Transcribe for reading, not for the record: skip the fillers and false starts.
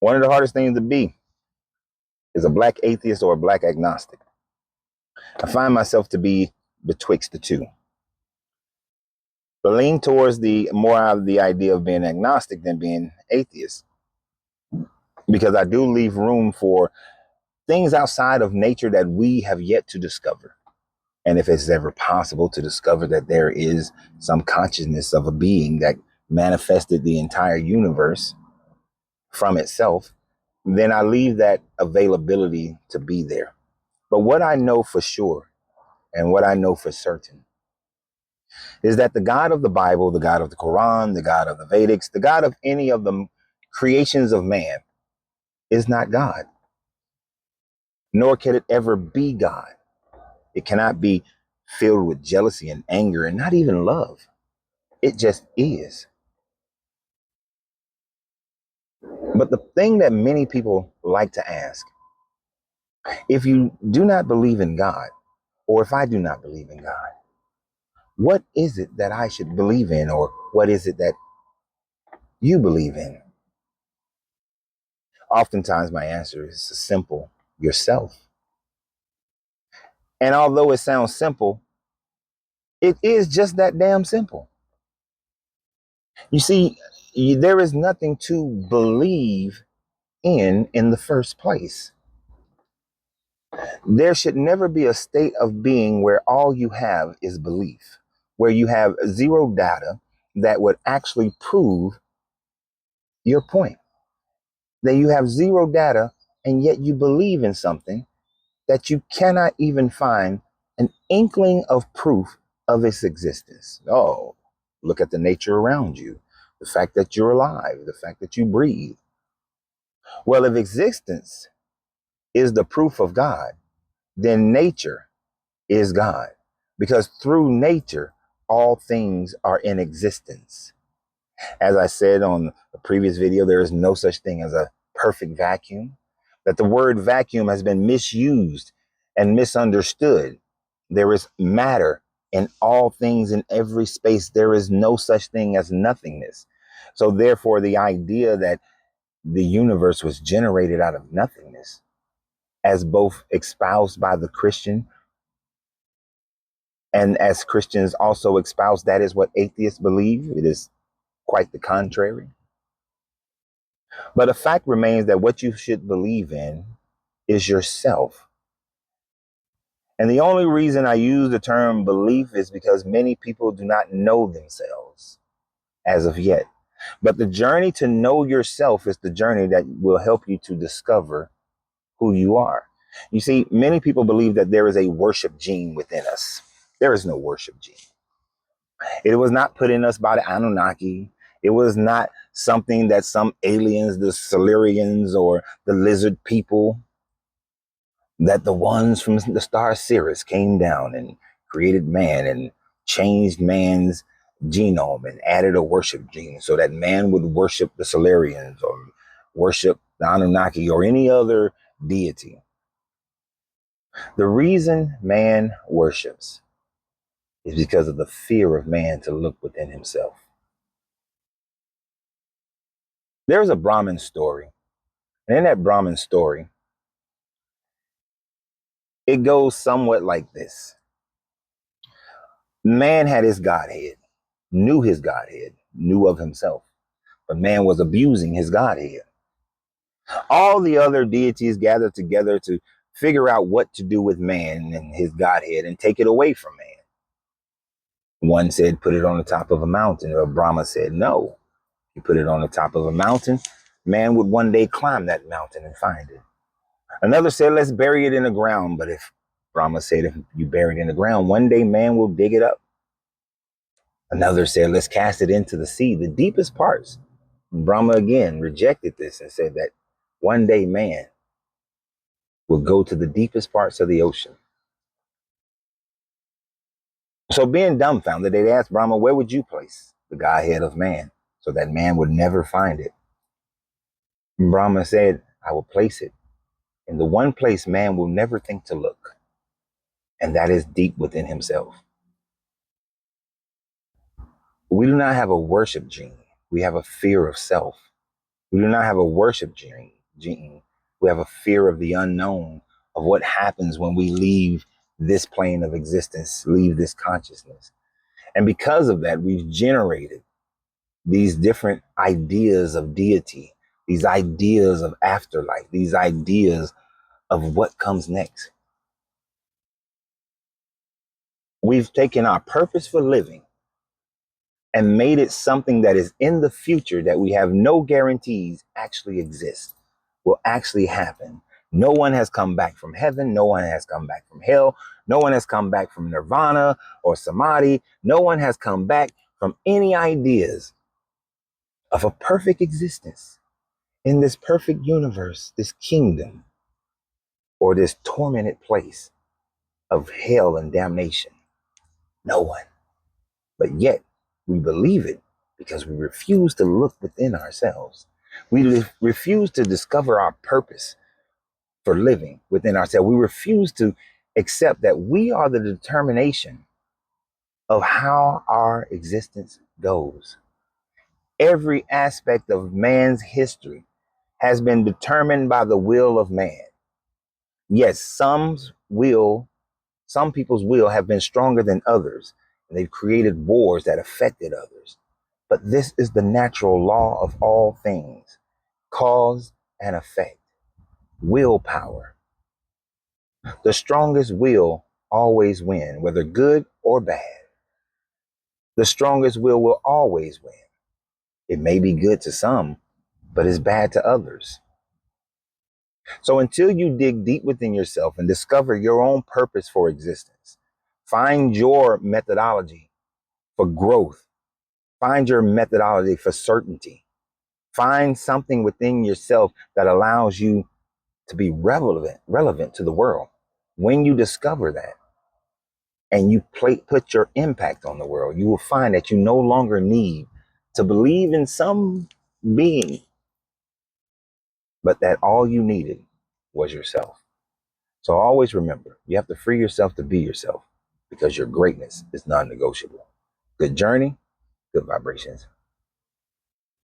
One of the hardest things to be is a black atheist or a black agnostic. I find myself to be betwixt the two, but lean towards the more out of the idea of being agnostic than being atheist, because I do leave room for things outside of nature that we have yet to discover. And if it's ever possible to discover that there is some consciousness of a being that manifested the entire universe from itself, then I leave that availability to be there. But what I know for sure and what I know for certain is that the God of the Bible, the God of the Quran, the God of the Vedics, the God of any of the creations of man is not God, nor can it ever be God. It cannot be filled with jealousy and anger and not even love. It just is. But the thing that many people like to ask, if you do not believe in God, or if I do not believe in God, what is it that I should believe in, or what is it that you believe in? Oftentimes my answer is simple: yourself. And although it sounds simple, it is just that damn simple. You see, there is nothing to believe in the first place. There should never be a state of being where all you have is belief, where you have zero data that would actually prove your point. That you have zero data and yet you believe in something that you cannot even find an inkling of proof of its existence. Oh, look at the nature around you, the fact that you're alive, the fact that you breathe. Well, if existence is the proof of God, then nature is God, because through nature, all things are in existence. As I said on the previous video, there is no such thing as a perfect vacuum, that the word vacuum has been misused and misunderstood. There is matter in all things, in every space. There is no such thing as nothingness. So therefore, the idea that the universe was generated out of nothingness, as both espoused by the Christian and as Christians also espouse, that is what atheists believe. It is quite the contrary. But the fact remains that what you should believe in is yourself. And the only reason I use the term belief is because many people do not know themselves as of yet. But the journey to know yourself is the journey that will help you to discover who you are. You see, many people believe that there is a worship gene within us. There is no worship gene. It was not put in us by the Anunnaki. It was not something that some aliens, the Silurians or the lizard people, that the ones from the star Sirius came down and created man and changed man's genome and added a worship gene so that man would worship the Silurians or worship the Anunnaki or any other deity. The reason man worships is because of the fear of man to look within himself. There's a Brahmin story. And in that Brahmin story, it goes somewhat like this. Man had his Godhead, knew his Godhead, knew of himself, but man was abusing his Godhead. All the other deities gathered together to figure out what to do with man and his Godhead and take it away from man. One said, put it on the top of a mountain. Or Brahma said, no, you put it on the top of a mountain. Man would one day climb that mountain and find it. Another said, let's bury it in the ground. But if Brahma said, if you bury it in the ground, one day man will dig it up. Another said, let's cast it into the sea, the deepest parts. Brahma again rejected this and said that one day man will go to the deepest parts of the ocean. So being dumbfounded, they asked Brahma, where would you place the Godhead of man so that man would never find it? And Brahma said, I will place it in the one place man will never think to look, and that is deep within himself. We do not have a worship gene. We have a fear of self. We do not have a worship gene. We have a fear of the unknown, of what happens when we leave this plane of existence, leave this consciousness. And because of that, we've generated these different ideas of deity, these ideas of afterlife, these ideas of what comes next. We've taken our purpose for living and made it something that is in the future that we have no guarantees actually exists, will actually happen. No one has come back from heaven. No one has come back from hell. No one has come back from nirvana or samadhi. No one has come back from any ideas of a perfect existence in this perfect universe, this kingdom, or this tormented place of hell and damnation. No one. But yet we believe it because we refuse to look within ourselves. We refuse to discover our purpose for living within ourselves. We refuse to accept that we are the determination of how our existence goes. Every aspect of man's history has been determined by the will of man. Yes, some people's will have been stronger than others, and they've created wars that affected others. But this is the natural law of all things, cause and effect, willpower. The strongest will always win, whether good or bad. The strongest will always win. It may be good to some, but it's bad to others. So until you dig deep within yourself and discover your own purpose for existence, find your methodology for growth, find your methodology for certainty, find something within yourself that allows you to be relevant to the world. When you discover that and you put your impact on the world, you will find that you no longer need to believe in some being, but that all you needed was yourself. So always remember, you have to free yourself to be yourself because your greatness is non-negotiable. Good journey, good vibrations.